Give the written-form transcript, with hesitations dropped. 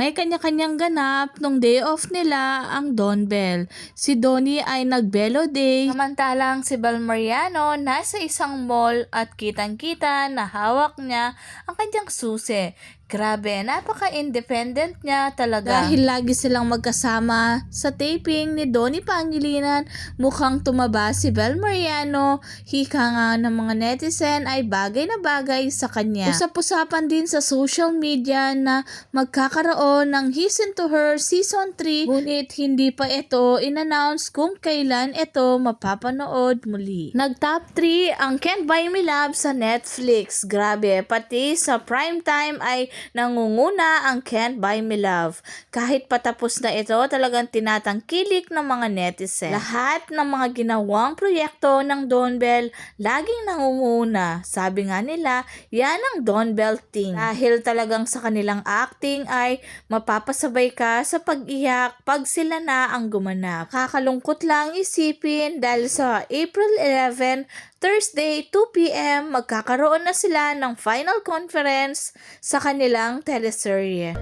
may kanya-kanyang ganap nung day off nila ang Don Bell. Si Donnie ay nag-Bello Day. Samantalang si Bel Mariano nasa isang mall at kitang-kita na hawak niya ang kanyang susi. Grabe, napaka-independent niya talaga. Dahil lagi silang magkasama sa taping ni Donnie Pangilinan, mukhang tumaba si Bel Mariano. Hika nga ng mga netizen ay bagay na bagay sa kanya. Usap-usapan din sa social media na magkakaroon ng He's Into Her Season 3, ngunit hindi pa ito in-announce kung kailan ito mapapanood muli. Nag-top 3 ang Can't Buy Me Love sa Netflix. Grabe, pati sa primetime ay nangunguna ang Can't Buy Me Love. Kahit patapos na ito, talagang tinatangkilik ng mga netizen. Lahat ng mga ginawang proyekto ng Don Bell, laging nangunguna. Sabi nga nila, yan ang Don Bell thing. Dahil talagang sa kanilang acting ay mapapasabay ka sa pag-iyak pag sila na ang gumanap. Kakalungkot lang isipin dahil sa April 11, Thursday, 2 p.m. magkakaroon na sila ng final conference sa kanilang teleserye.